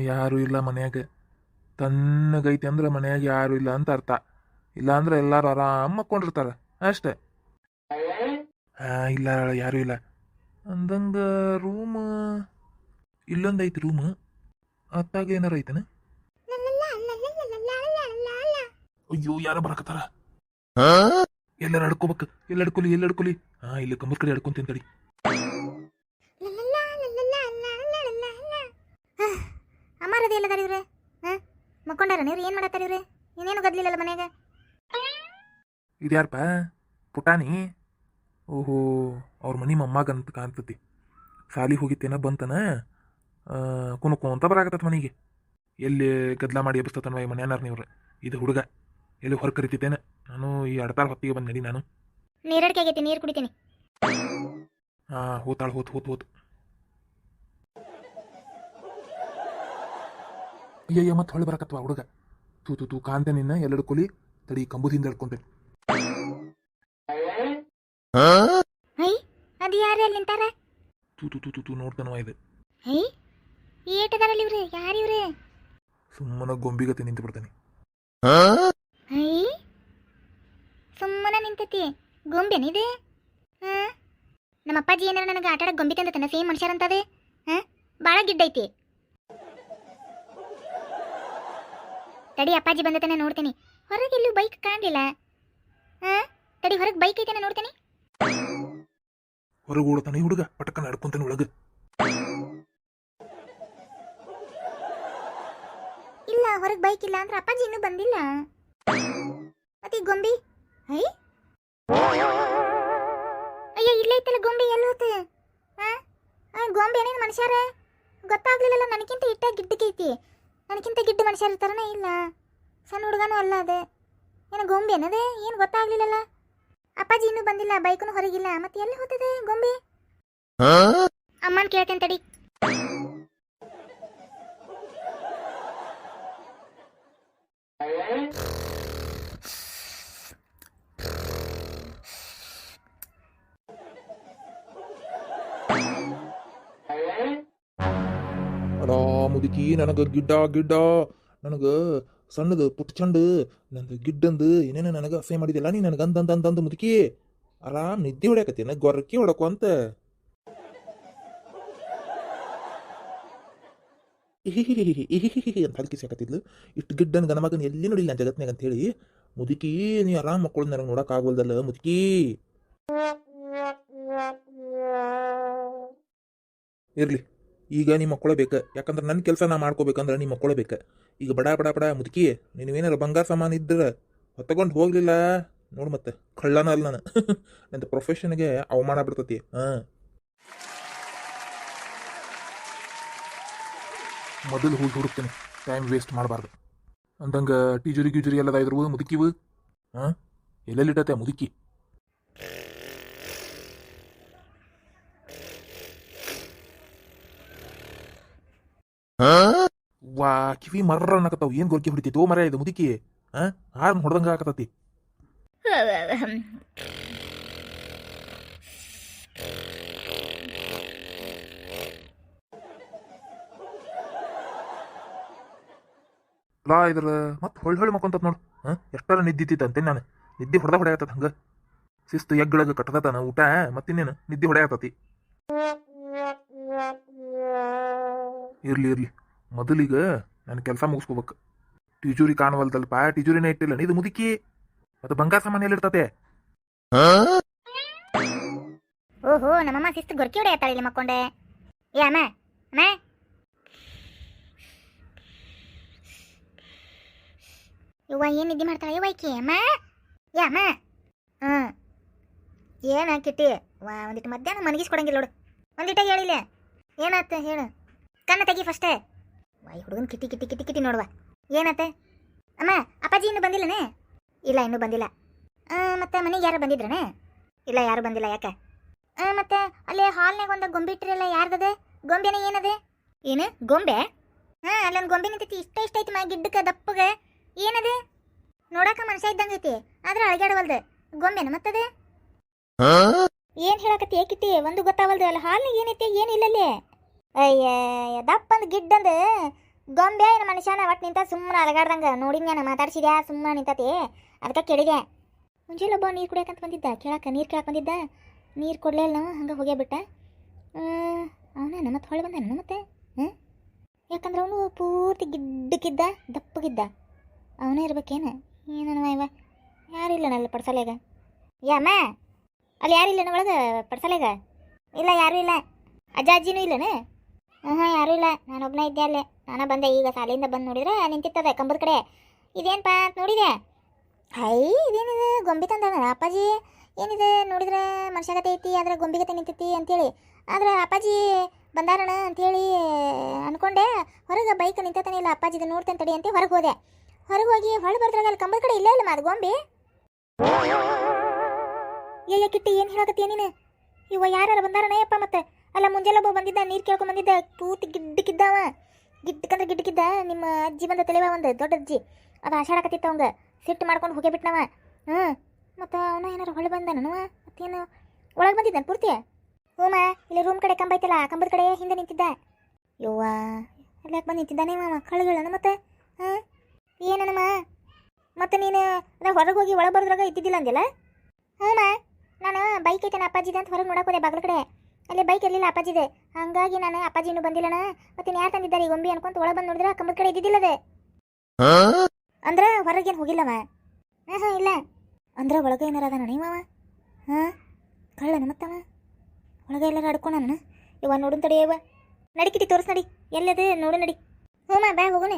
ಯಾರು ಇಲ್ಲ ಮನ್ಯಾಗ. ತಣ್ಣಗೈತಿ ಅಂದ್ರೆ ಮನ್ಯಾಗ ಯಾರು ಇಲ್ಲ ಅಂತ ಅರ್ಥ. ಇಲ್ಲ ಅಂದ್ರೆ ಎಲ್ಲಾರು ಆರಾಮ್ ಮಕ್ಕೊಂಡಿರ್ತಾರ ಅಷ್ಟೇ. ಇಲ್ಲ ಯಾರು ಇಲ್ಲ ಅಂದಂಗ. ರೂಮ್ ಇಲ್ಲೊಂದು ಐತಿ ರೂಮ್. ಅತ್ತಾಗ ಏನಾರ ಐತನ? ಅಯ್ಯೋ ಯಾರ ಬರಕತ್ತಾರ. ಎಲ್ಲಾರ ಅಡ್ಕೋಬೇಕು. ಎಲ್ಲ ಅಡ್ಕೊಲಿ. ಇಲ್ಲಿ ಕಂಬದ ಕಡೆ ಅಡ್ಕೊಂತೀನಿ ತಡಿ. ಅಮ್ಮಾರದ ಎಲ್ಲದಾರ ಇವ್ರೆ? ಮಕ್ಕೊಂಡಾರ ನೀವ್ರು? ಏನ್ ಮಾಡತ್ತಾರ ಇವ್ರೆ? ಇನ್ನೇನು ಗದ್ಲಿಲ್ಲಲ್ಲ ಮನ್ಯಾಗ. ಇದ್ಯಾರಪ್ಪ? ಪುಟಾಣಿ? ಓಹೋ, ಅವ್ರ ಮನಿ ಮೊಮ್ಮಗಂತ ಕಾಣ್ತತಿ. ಸಾಲಿ ಹೋಗಿತ್ತೇನ ಬಂತನ, ಕುಣುಕು ಬರಾಕತ್ತ ಮನಿಗೆ. ಎಲ್ಲಿ ಗದ್ಲ ಮಾಡಿ ಎಬ್ಸ್ತತನ್ವ ಈ ಮನ್ಯಾನಾರ ನೀವ್ರ. ಇದು ಹುಡುಗ ಎಲ್ಲಿ ಹೊರ ಕರಿತಿದ್ದೇನೆ. ನಾನು ಈ ಅಡತಾರ ಹೊತ್ತಿಗೆ ಬಂದ್ ನಡಿ. ನಾನು ನೀರಡಿಕೆ ಆಗೈತಿ, ನೀರು ಕುಡಿತೀನಿ. ಹೋತಾಳ ಹೋತ್. ಅಯ್ಯಯ್ಯ ಮತ್ತೆ ಹೊಳೆ ಬರಕತ್ವ ಹುಡುಗ. ತೂ ಕಾಂತೆ ನಿನ್ನ ಎಲ್ಲೆಡು ಕೊಲಿ ತಡಿ, ಕಂಬುದಿಂದ ಹಿಡ್ಕೊಂತೇನೆ. ಅದು ಯಾರು ಅಲ್ಲಿ ನಿಂತಾರ? ತೂ ನೋಡ್ತಾನವ ಇದು. ಏಟದಾರಲ್ಲಿ ಇವ್ರೆ? ಯಾರಿವ್ರೆ? ಸುಮ್ಮನೆ ಗೊಂಬಿಗತಿ ನಿಂತು ಬಿಡ್ತಾನೆ. ಸುಮ್ಮನೆ ನಿಂತತಿ ಗೊಂಬೆನಿದೆ. ನಮ್ಮ ಅಪ್ಪಾಜಿ ಏನಾರ ನನಗೆ ಆಟ ಆಡಕ್ ಗೊಂಬಿ ತಂದತನ? ಸೇಮ್ ಮನುಷ್ಯರಂತದೆ. ಬಾಳ ಗಿಡ್ಡೈತಿ. ತಡಿ, ಅಪ್ಪಾಜಿ ಬಂದತನ ನೋಡ್ತೀನಿ. ಹೊರಗೆ ಎಲ್ಲೂ ಬೈಕ್ ಕಾಣಲಿಲ್ಲ. ತಡಿ, ಹೊರಗೆ ಬೈಕ್ ಐತನ ನೋಡ್ತೀನಿ. ಹೊರಗೆ ಓಡತಾನೆ ಹುಡುಗ, ಪಟಕನ ನಡ್ಕೊಂತಾನೆ ಒಳಗ. ಇಲ್ಲ, ಹೊರಗೆ ಬೈಕ್ ಇಲ್ಲ ಅಂದ್ರೆ ಅಪ್ಪಾಜಿ ಇನ್ನೂ ಬಂದಿಲ್ಲ. ಮತ್ತೆ ಗೊಂಬಿ ಅಯ್ಯ ಇಲ್ಲ ಐತಲ್ಲ ಗೊಂಬಿ. ಎಲ್ಲ ಹೋತೆ? ಗೊಂಬಿ ಏನೇನು ಮನುಷ್ಯರ ಗೊತ್ತಾಗ್ಲಿಲ್ಲಲ್ಲ. ನನಗಿಂತ ಇಟ್ಟ ಗಿಡ್ಡಕೈತಿ. ನನಗಿಂತ ಗಿಡ್ಡ ಮನುಷ್ಯರ ಇರ್ತಾರನೇ? ಇಲ್ಲ, ಸಣ್ಣ ಹುಡುಗನೂ ಅಲ್ಲ ಅದೇ. ಏನೋ ಗೊಂಬಿ ಏನದೇ? ಏನು ಗೊತ್ತಾಗ್ಲಿಲ್ಲಲ್ಲ. ಅಪ್ಪಾಜಿ ಇನ್ನೂ ಬಂದಿಲ್ಲ, ಬೈಕನು ಹೊರಗಿಲ್ಲ. ಮತ್ತೆ ಎಲ್ಲಿ ಹೋಗ್ತದೆ ಗೊಂಬಿ? ಅಮ್ಮನ್ ಕೇಳ್ತೇನೆ ತಡಿ. ಅಲಾ ಮುದುಕಿ, ನನಗ ಗಿಡ್ಡ ನನಗ ಸಣ್ಣದು ಪುಟ್ಟ ಚಂಡು ನಂದು ಗಿಡ್ಡಂದು ಏನೇನು ನನಗೆ ಅಸಹ್ಯ ಮಾಡಿದಿಲ್ಲ ನೀ ನನಗೆ ಅಂದಂದು ಮುದುಕಿ. ಆರಾಮ್ ನಿದ್ದೆ ಹೊಡ್ಯಾಕತ್ತೀನ ಗೊರಕಿ ಹೊಡಕು ಅಂತ. ಅಂತ ಹಲ್ಕಿ ಸಾಕತ್ತಿದ್ಲು. ಇಷ್ಟು ಗಿಡ್ಡನ ಗನಮಗನ ಎಲ್ಲಿ ನೋಡಿಲ್ಲ ನಾನು ಜಗತ್ನಾಗ ಅಂತ ಹೇಳಿ. ಮುದುಕಿ, ನೀ ಆರಾಮ್ ಮಕ್ಕಳು ನನಗೆ ನೋಡಕ್ ಆಗ್ವಲ್ದಲ್ಲ ಮುದುಕಿ. ಇರ್ಲಿ, ಈಗ ನಿಮ್ಮ ಮಕ್ಕಳಬೇಕು. ಯಾಕಂದ್ರೆ ನನ್ನ ಕೆಲಸ ನಾ ಮಾಡ್ಕೋಬೇಕಂದ್ರೆ ನಿಮ್ಮ ಮಕ್ಕಳಬೇಕು. ಈಗ ಬಡ ಮುದುಕಿ, ನೀವೇನಾರ ಬಂಗಾರ ಸಾಮಾನು ಇದ್ರೆ ಹೊತ್ತಕೊಂಡು ಹೋಗ್ಲಿಲ್ಲ ನೋಡು, ಮತ್ತೆ ಕಳ್ಳನ ಅಲ್ಲ ನಾನು. ನನ್ನ ಪ್ರೊಫೆಷನ್ಗೆ ಅವಮಾನ ಬಿಡ್ತತಿ. ಮೊದಲು ಹೋಗಿ ಹುಡುಕ್ತೇನೆ, ಟೈಮ್ ವೇಸ್ಟ್ ಮಾಡಬಾರ್ದು. ಅಂದಂಗೆ ಟೀಜುರಿ ಎಲ್ಲದ ಇದ್ರು ಮುದುಕಿವು. ಎಲ್ಲೆಲ್ಲಿಟ್ಟತೆ ಮುದುಕಿ? ವಾ, ಕಿವಿ ಮರ್ರ ಅನ್ನಕತ್ತಾವ. ಏನ್ ಗೊರ್ಕಿ ಹೊಡಿತೈತಿ ಓ ಮರ ಇದು ಮುದುಕಿ. ಹಾರ್ನ್ ಹೊಡೆದಂಗ ಹಾಕತತಿ. ಲಾ ಇದ್ರ ಮತ್ತೆ ಹೊಳ್ಳಿ ಮಕ್ಕೊಂತತ್ ನೋಡು. ಎಷ್ಟಾರ ನಿದ್ದಿತ್ತಂತೆ ನಾನು. ನಿದ್ದೆ ಹೊಡೆಯಕತ್ತ ಹಂಗ. ಶಿಸ್ತು ಎಗ್ಗಳಗ ಕಟ್ಟತಾನ ಊಟ. ಮತ್ತಿನ್ನೇನು ನಿದ್ದೆ ಹೊಡೆಯಕತ್ತತಿ. ಇರ್ಲಿ ಮೊದಲಿಗ ನಾನು ಕೆಲಸ ಮುಗಿಸ್ಕೋಬೇಕು. ಟಿಜೂರಿ ಕಾಣವಲ್ದಲ್ಪ, ಟಿಜೂರಿನೇ ಇಟ್ಟಿಲ್ಲ ಇದು ಮುದುಕಿ. ಮತ್ತೆ ಬಂಗಾರ ಸಾಮಾನು ಎಲ್ಲಿರ್ತತೆ? ಓಹೋ, ನಮ್ಮಮ್ಮ ಶಿಸ್ತು ಗೊರ್ಕಿ ಹೊಡೆಯತ್ತಾಳೆ ಇಲ್ಲಿ ಮಕ್ಕೊಂಡೆ. ಏ ಅಮ್ಮ, ಇವ್ವ ಏನ್ ನಿದ್ದೆ ಮಾಡ್ತಾಳೆ ವೈಕಿ? ಅಮ್ಮ, ಏ ಅಮ್ಮ. ಏನ ಕಿಟ್ಟಿ? ಒಂದಿಟ್ಟು ಮಧ್ಯಾಹ್ನ ಮನಗಿಸ್ಕೊಡಂಗಿಲ್ಲ ನೋಡು. ಒಂದಿಟ್ಟ ಹೇಳಿಲ್ಲ. ಏನಾತ ಹೇಳು? ಕಣ್ಣ ತೆಗಿ ಫಸ್ಟೇ. ವಾಯ್ ಹುಡುಗನ್ ಕಿಟ್ಟಿ ನೋಡುವ. ಏನತ್ತೆ? ಅಮ್ಮ, ಅಪ್ಪಾಜಿ ಇನ್ನೂ ಬಂದಿಲ್ಲನೇ? ಇಲ್ಲ, ಇನ್ನೂ ಬಂದಿಲ್ಲ. ಮತ್ತೆ ಮನೆಗೆ ಯಾರು ಬಂದಿದ್ರನೇ? ಇಲ್ಲ, ಯಾರು ಬಂದಿಲ್ಲ. ಯಾಕೆ? ಮತ್ತೆ ಅಲ್ಲೇ ಹಾಲ್ನಾಗ ಒಂದು ಗೊಂಬೆ ಇಟ್ಟಿರಲ್ಲ, ಯಾರ್ದದೆ ಗೊಂಬೆನ? ಏನದೆ? ಏನು ಗೊಂಬೆ? ಅಲ್ಲೊಂದು ಗೊಂಬೆ ನಿಂತೈತಿ. ಇಷ್ಟ ಐತಿ ಮಾ ಗಿಡ್ಡಕ್ಕೆ ದಪ್ಪಗೆ. ಏನದೆ? ನೋಡಾಕ ಮನುಷ್ಯ ಇದ್ದಂಗೆ ಐತಿ, ಆದ್ರೆ ಅಳಗಾಡವಲ್ದು. ಗೊಂಬೆನ ಮತ್ತದೆ? ಏನ್ ಹೇಳಕತ್ತಿ ಕಿಟ್ಟಿ? ಒಂದು ಗೊತ್ತಾವಲ್ದು. ಅಲ್ಲ ಹಾಲ್ನಾಗ ಏನೈತಿ, ಏನಿಲ್ಲಲ್ಲಿ? ಅಯ್ಯ ದಪ್ಪಂದು ಗಿಡ್ಡಂದು ಗೊಂಬೆ ಏನು ಮನುಷ್ಯನ ಒಟ್ಟು ನಿಂತ ಸುಮ್ಮನೆ ಅಲಗಾಡ್ದಂಗೆ ನೋಡಿದ್ಯಾನ ಮಾತಾಡ್ಸಿದ್ಯಾ ಸುಮ್ಮನೆ ನಿಂತತಿ ಅದಕ್ಕೆ ಕೇಳಿದೆ. ಮುಂಜಾನೆ ಒಬ್ಬ ನೀರು ಕುಡಿಯಕಂತ ಬಂದಿದ್ದ ನೀರು ಕೇಳಕ್ಕೆ ಬಂದಿದ್ದ. ನೀರು ಕೊಡಲೇ ಇಲ್ಲ ನಾವು ಹಂಗೆ ಹೋಗೇ ಬಿಟ್ಟ. ಅವನ ಮತ್ತೆ ಹೊಳೆ ಬಂದಾನ ಮತ್ತೆ. ಯಾಕಂದ್ರೆ ಅವನು ಪೂರ್ತಿ ಗಿಡ್ಡಕ್ಕಿದ್ದ ದಪ್ಪಗಿದ್ದ. ಅವನೇ ಇರ್ಬೇಕೇನು ಏನವ ಇವ. ಯಾರಿಲ್ಲ ನಲ್ಲಿ ಪಡ್ಸಲೆಗ. ಯಾಮ ಅಲ್ಲಿ ಯಾರಿಲ್ಲನ ಒಳಗೆ ಪಡ್ಸಲೆಗ? ಇಲ್ಲ ಯಾರೂ ಇಲ್ಲ. ಅಜ್ಜ ಅಜ್ಜಿನೂ ಇಲ್ಲನ? ಹಾಂ ಯಾರೂ ಇಲ್ಲ, ನಾನೊಬ್ಬನೇ ಇದ್ದೆ ಅಲ್ಲೇ. ನಾನು ಬಂದೆ ಈಗ ಶಾಲೆಯಿಂದ ಬಂದು ನೋಡಿದ್ರೆ ನಿಂತಿರ್ತದೆ ಕಂಬದ ಕಡೆ. ಇದೇನಪ್ಪ ಅಂತ ನೋಡಿದೆ. ಹೈ ಇದೇನಿದೆ ಗೊಂಬೆ ತಂದಾನ ಅಪ್ಪಾಜಿ. ಏನಿದೆ ನೋಡಿದ್ರೆ ಮನುಷ್ಯಗತೆ ಐತಿ ಆದ್ರೆ ಗೊಂಬೆಗತೆ ನಿಂತೈತಿ ಅಂತೇಳಿ. ಆದ್ರೆ ಅಪ್ಪಾಜಿ ಬಂದಾರಣ ಅಂಥೇಳಿ ಅಂದ್ಕೊಂಡೆ. ಹೊರಗೆ ಬೈಕ್ ನಿಂತಾನೆ ಇಲ್ಲ ಅಪ್ಪಾಜಿದು ನೋಡ್ತೇನೆ ತಡಿ ಅಂತ ಹೊರಗೆ ಹೋದೆ. ಹೊರಗೆ ಹೋಗಿ ಹೊಳೆ ಬರ್ದ್ರಾಗ ಅಲ್ಲಿ ಕಂಬದ ಕಡೆ ಇಲ್ಲೇ ಇಲ್ಲ ಅದು ಗೊಂಬೆ. ಏಯ್ಯ ಕಿಟ್ಟಿ ಏನು ಹೇಳಕತ್ತೀಯ ನೀನು? ಇವ ಯಾರು ಬಂದಾರಣ ಯಪ್ಪ ಮತ್ತೆ. ಅಲ್ಲ ಮುಂಜಾನೆ ಒಬ್ಬ ಬಂದಿದ್ದ ನೀರು ಕೇಳ್ಕೊಂಡು ಬಂದಿದ್ದ ಪೂರ್ತಿ ಗಿಡ್ಡಕ್ಕಿದ್ದವ. ಗಿಡ್ಡಕ್ಕಂದ್ರೆ ಗಿಡ್ಡಕ್ಕಿದ್ದ. ನಿಮ್ಮ ಅಜ್ಜಿ ಬಂದ ತಲೆವ ಒಂದು ದೊಡ್ಡ ಅಜ್ಜಿ ಅದು ಆಷಾಡಕತ್ತಿತ್ತು ಅವಂಗೆ. ಸಿಟ್ಟು ಮಾಡ್ಕೊಂಡು ಹೋಗೇ ಬಿಟ್ನವ. ಮತ್ತು ಅವನ ಏನಾರು ಹೊಳೆ ಬಂದ ನನವ ಮತ್ತೇನು ಒಳಗೆ ಬಂದಿದ್ದಾನೆ ಪೂರ್ತಿ. ಹ್ಞೂ ಇಲ್ಲಿ ರೂಮ್ ಕಡೆ ಕಂಬ ಐತಲ್ಲ ಕಂಬದ ಕಡೆ ಹಿಂದೆ ನಿಂತಿದ್ದ. ಯವ್ವ ಅಲ್ಲಿ ಯಾಕೆ ಬಂದು ನಿಂತಿದ್ದಾನೆ ಮಾಮ ಕಳುಗಳನ ಮತ್ತೆ. ಏನಮ್ಮ ಮತ್ತೆ ನೀನು ಅದ ಹೊರಗೆ ಹೋಗಿ ಒಳಗೆ ಬರೋದ್ರಾಗ ಇದ್ದಿದ್ದಿಲ್ಲ ಅಂದಿಲ್ಲ? ಹ್ಞೂ ನಾನು ಬೈಕ್ ಐತೇನೆ ಅಪ್ಪಾಜಿದೆ ಅಂತ ಹೊರಗೆ ನೋಡಕ್ಕೆ ಹೋದೆ ಬಾಗಿಲ ಕಡೆ. ಅಲ್ಲಿ ಬೈಕ್ ಇರಲಿಲ್ಲ ಅಪ್ಪಾಜಿದೆ. ಹಾಗಾಗಿ ನಾನು ಅಪ್ಪಾಜಿ ಇನ್ನೂ ಬಂದಿಲ್ಲಣ ಮತ್ತೆ ಯಾರು ತಂದಿದ್ದಾರೆ ಈ ಗೊಂಬೆ ಅನ್ಕೊಂತ ಒಳಗೆ ಬಂದು ನೋಡಿದ್ರೆ ಕಂಬದ ಕಡೆ ಇದ್ದಿದ್ದಿಲ್ಲದೆ. ಅಂದ್ರೆ ಹೊರಗೇನು ಹೋಗಿಲ್ಲವ? ಇಲ್ಲ ಅಂದ್ರೆ ಒಳಗೆ ಏನಾರ ಅದ ನಡಿ ಮಾವ. ಕಳ್ಳನ ಮತ್ತವ ಒಳಗೆ ಎಲ್ಲಾರು ಆಡ್ಕೊಣ ನಾನು. ಇವ ನೋಡು ತಡಿ ಇವ ನಡಿಕಿಟಿ ತೋರಿಸ್ ನಡಿ ಎಲ್ಲದು ನೋಡು ನಡಿ. ಹ್ಞೂ ಬಾ ಹೋಗೋಣ.